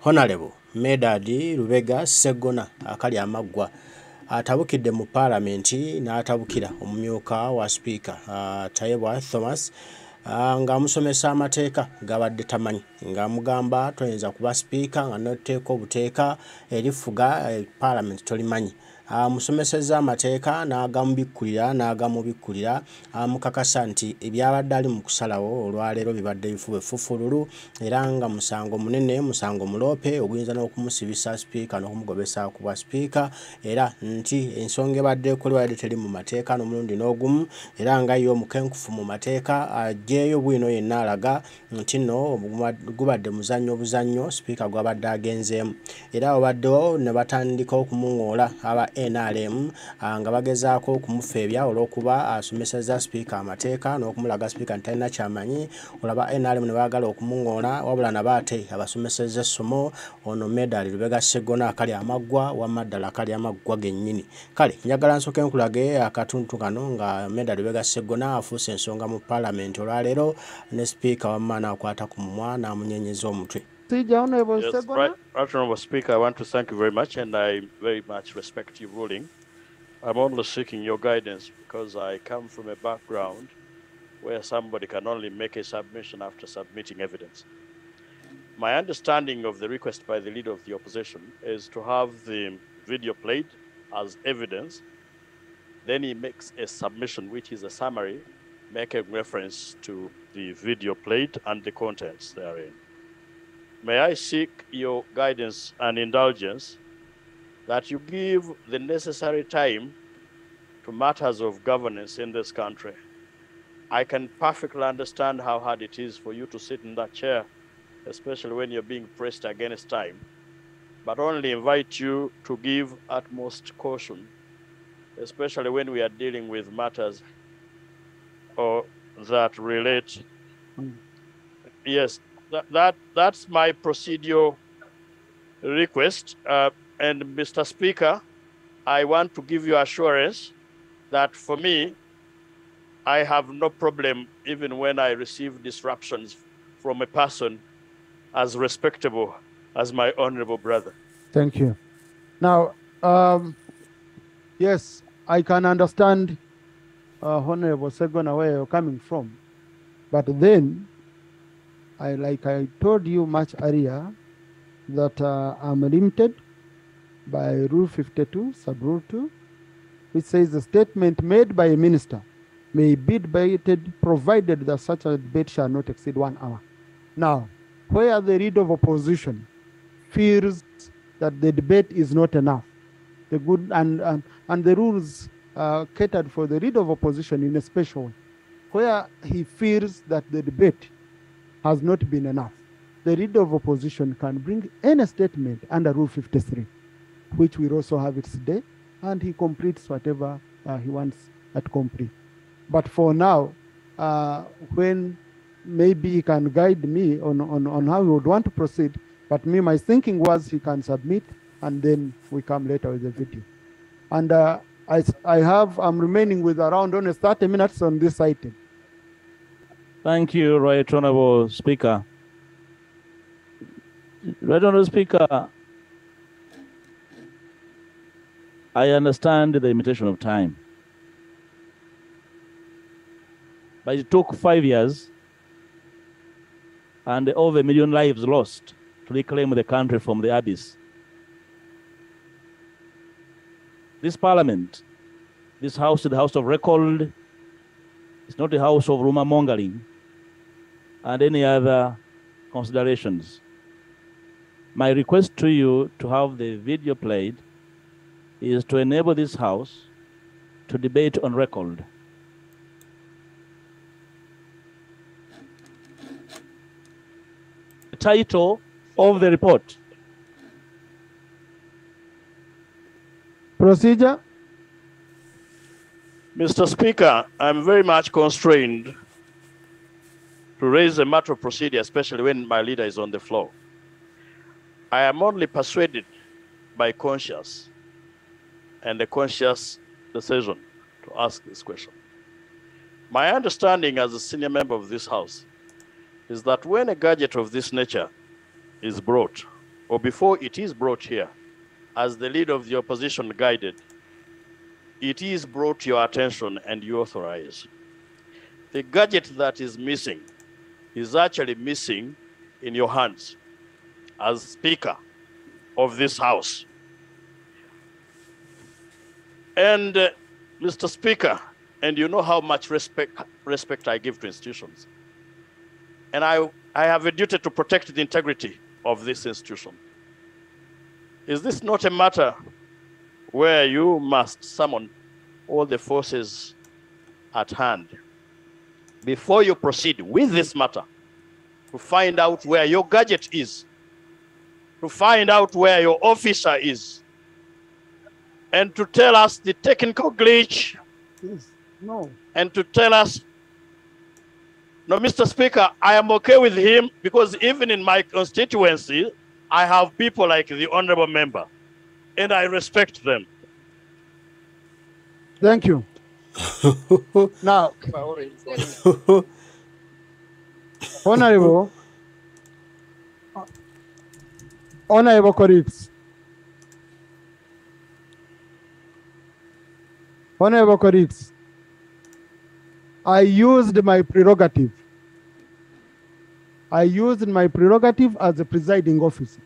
Honorable Medard Lubega Ssegona akali amaggwa atabukidde mu Palamenti n'atabukira omumyuka wa Sipiika Tayebwa Thomas nga amusomesa amateeka gabadde tamanyi nga amugamba toyinza kuba Sipiika nga n'oteeka obuteeka erifuga Palamenti tolimanyi. Amusomesezza amateeka n'agamubikkulira amukakasa nti ebyabadde ali mu kusalawo olwaleero bibadde bifuba effufululu era nga musango munene musango muloope oguyinza n'okumusibisa Sipiika n'okumugobesa ku bwa Sipiika era nti ensonga ebadde ekolebwa yadde teri mu mateeka n'omulundi n'ogumu era nga ye omukenkufu mu mateeka aggyeeyo bwino yenna alaga nti nno gubadde muzannyo Sipiika gwabadde agenzeemu era obaddewo ne batandika okumuŋoola aba NRM nga bagezaako okumufeebya olw'okuba asomesezza Sipiika amateeka n'okumulaga Sipiika nti talina kyamanyi. Olaba NRM ne baagala okumuŋoona wabula nabo ate abasomesezza essomo ono Medard Lubega Ssegona akali amaggwa wamma ddala akali amaggwa gennyini. Kale njagala nsooke nkulage akatuntu kano nga Medard Lubega Ssegona afuuse ensonga mu Palamenti olwaleero ne Sipiika wamma n'akwata ku mumwa n'amunyenyeza omutwe. Yes, right, Honorable Speaker, I want to thank you very much, and I very much respect your ruling. I'm only seeking your guidance because I come from a background where somebody can only make a submission after submitting evidence. My understanding of the request by the leader of the opposition is to have the video played as evidence. Then he makes a submission, which is a summary, making reference to the video played and the contents therein. May I seek your guidance and indulgence that you give the necessary time to matters of governance in this country. I can perfectly understand how hard it is for you to sit in that chair, especially when you're being pressed against time, but only invite you to give utmost caution, especially when we are dealing with matters that relate. Yes. That's my procedural request. And Mr. Speaker, I want to give you assurance that for me, I have no problem even when I receive disruptions from a person as respectable as my honorable brother. Thank you. Now, yes, I can understand Honorable Ssegona where you're coming from, but then like I told you much earlier, that I'm limited by Rule 52, Sub-Rule 2, which says the statement made by a minister may be debated provided that such a debate shall not exceed 1 hour. Now, where the leader of opposition feels that the debate is not enough, the good and the rules catered for the leader of opposition in a special way, where he fears that the debate has not been enough, the leader of opposition can bring any statement under Rule 53, which will also have its day, and he completes whatever he wants to complete. But for now, when maybe he can guide me on how he would want to proceed, but my thinking was he can submit, and then we come later with the video. And I'm remaining with around only 30 minutes on this item. Thank you, Right Honorable Speaker. Right Honorable Speaker, I understand the limitation of time. But it took 5 years and over 1 million lives lost to reclaim the country from the abyss. This Parliament, this House is the House of Record. It's not the house of rumor mongering and any other considerations. My request to you to have the video played is to enable this House to debate on record. The title of the report. Procedure. Mr. Speaker, I'm very much constrained to raise a matter of procedure, especially when my leader is on the floor. I am only persuaded by conscience and a conscious decision to ask this question. My understanding as a senior member of this House is that when a gadget of this nature is brought or before it is brought here, as the leader of the opposition guided, it is brought to your attention and you authorize. The gadget that is missing is actually missing in your hands as Speaker of this House. And Mr. Speaker, and you know how much respect I give to institutions. And I have a duty to protect the integrity of this institution. Is this not a matter where you must summon all the forces at hand before you proceed with this matter to find out where your gadget is, to find out where your officer is, and to tell us the technical glitch? Yes. No. And to tell us, no, Mr. Speaker, I am okay with him because even in my constituency, I have people like the honorable member, and I respect them. Thank you. Now, honorable colleagues, I used my prerogative. I used my prerogative as a presiding officer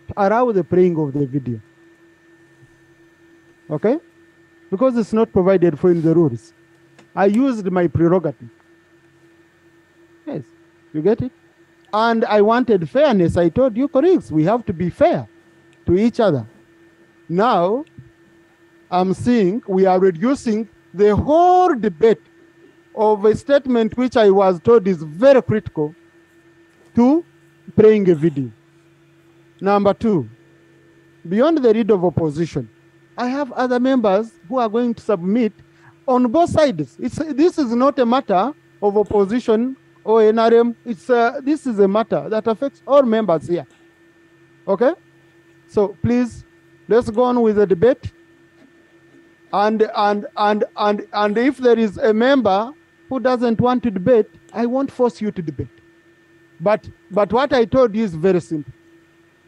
to allow the playing of the video. Okay? Because it's not provided for in the rules. I used my prerogative. Yes, you get it? And I wanted fairness. I told you, colleagues, we have to be fair to each other. Now, I'm seeing we are reducing the whole debate of a statement which I was told is very critical to playing a video. Number two, beyond the lead of opposition, I have other members who are going to submit on both sides. This is not a matter of opposition or NRM. This is a matter that affects all members here. Okay? So please, let's go on with the debate. And if there is a member who doesn't want to debate, I won't force you to debate. But what I told you is very simple.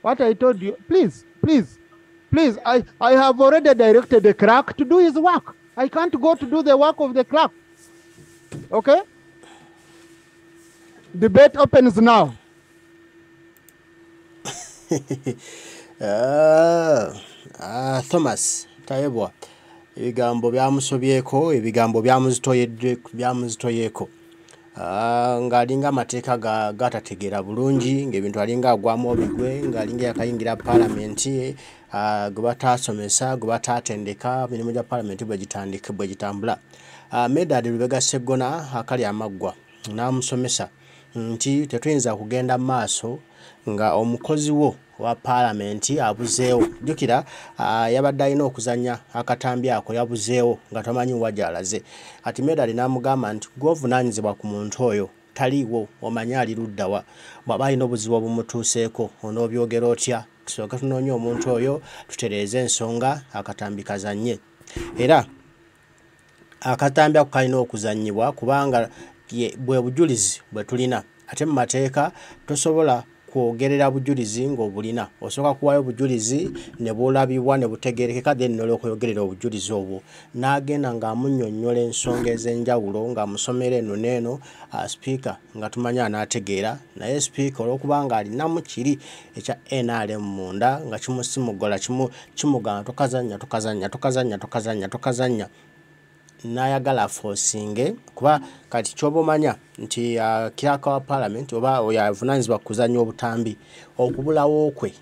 What I told you, please, I have already directed the clerk to do his work. I can't go to do the work of the clerk. Okay? Debate opens now. Thomas Tayebwa. Ebigambo byamusobyeko, ebigambo byamuzitoyeko. Ng'alinga amateeka gatategeera bulungi, ng'ebintu alinga agwamu obigwe, ng'alinga yakayingira palamenti, gwe bataasomesa, gwe bataatendeka, emirimu gya palamenti bwe gitambula. Medard Lubega Ssegona akali amaggwa n'amusomesa nti tetuyinza kugenda maaso nga omukozi wo wa palamenti abuzeewo. Jjukira yabadde alina okuzannya akatambi ako yabuzeewo nga tomanyi wajalaze. Kati Medard n'amugamba nti gw'ovunaanyizibwa ku muntu oyo taliiwo, omanyi ali ludda wa. Bw'aba alina obuzibu obumutuuseeko onoobyogera otya? Tusooke tunoonye omuntu oyo tutereeze ensonga akatambi kazannye. Era akatambi ako kalina okuzannyibwa kubanga bwe bujulizi bwe tulina. Ate mu mateeka tosobola kwogerera bujulizi ng'obulina. Osooka kuwaayo bujulizi ne bulabibwa ne butegeerekeka then n'olwokuyogerera obujulizi obwo. N'agenda ng'amunnyonnyola ensonga ez'enjawulo ng'amusomera eno n'eno Speaker nga tumanya anaategeera. Naye Speaker olw'okubanga alinamu kiri ekya NRM munda nga kimusimugola kimugamba tokazannya. N'ayagala aforcinge kuba kati ky'oba omanya nti kiraka wa parliament oba yavunaanyizibwa kuzannya obutambi okubulawo kwe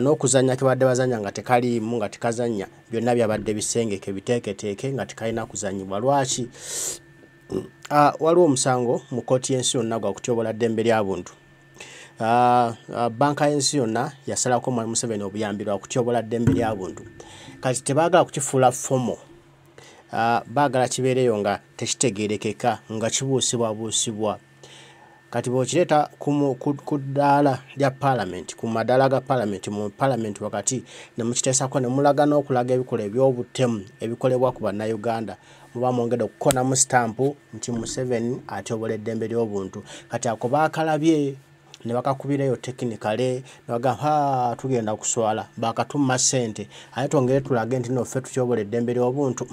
n'okuzannya ke badde bazannya nga tekaliimu nga tekazannya byonna byabadde bisengeke biteeketeeke nga tekalina kuzannyibwa. Lwaki? Waliwo omusango mu kkooti y'ensi yonna gwa kutyobola ddembe lya buntu. Banka y'ensi yonna yasalako Mwami Museveni obuyambi lwa kutyobola ddembe lya buntu. Kati tebaagala kukifuula fomo. Baagala kibeereyo nga tekitegeerekeka nga kibuusibwa. Kati bw'okireeta ku ddaala lya palamenti, ku madaala ga palamenti, mu palamenti wakati ne mukiteesako ne mulaga n'okulaga ebikolwa eby'obutemu ebikolebwa ku bannayuganda, muba mwongedde okukonamu sitampu nti Museveni atyobola eddembe ly'obuntu. Kati ako baakalabye ne bakakubireyo technically baga tugenda kuswala bakatuma sente aye tongere tulage nti no ffe tukyobole eddembe ly'obuntu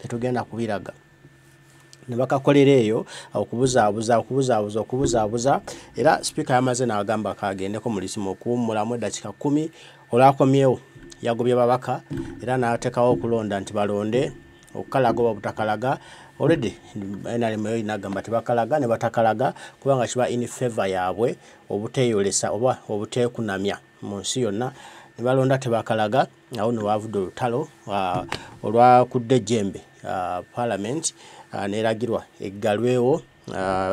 tetugenda kubiraga ne bakakolera eyo okubuzaabuza era speaker yamaze n'agamba kagendeko mu lisimu okuwummulamu eddakiika 10 olwakomyewo yagobye babaka era n'ateekawo okulonda nti balonde okukalaga oba butakalaga already NRM inagamba tibakalaga ne batakalaga kubanga kiba in favor yaabwe obuteyolesa oba obutekunamya mu nsi yonna ne balonda tebakalaga awo ne wavudde olutalo olwakudde jembe Parliament neragirwa eggalwewo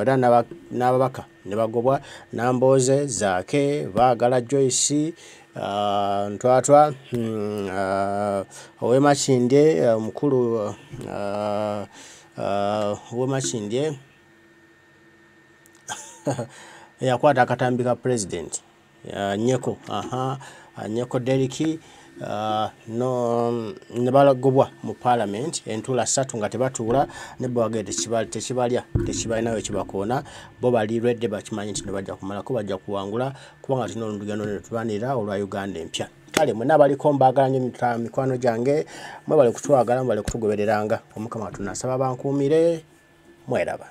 era n'ababaka ne bagobwa Namboze Zaake baagala Joyce Ntwatwa Owemachindye mukulu Owemachindye yakwata akatambi ka president Nyeko Nyeko Deriki no ne balagobwa mu Parliament entula 3 nga tebatuula ne bwagede tekibalinayo kibakoona bo bali redde bakimanyi nti ne bajja kumalako bajja kuwangula kubanga tino olugendo ne tubanira olwa Uganda empya kale mwena baliko mbaagala nnyo mikwano gyange mwe bali kutwagala mwe bali kutugobereranga omukama tunasaba bankuumire mweraba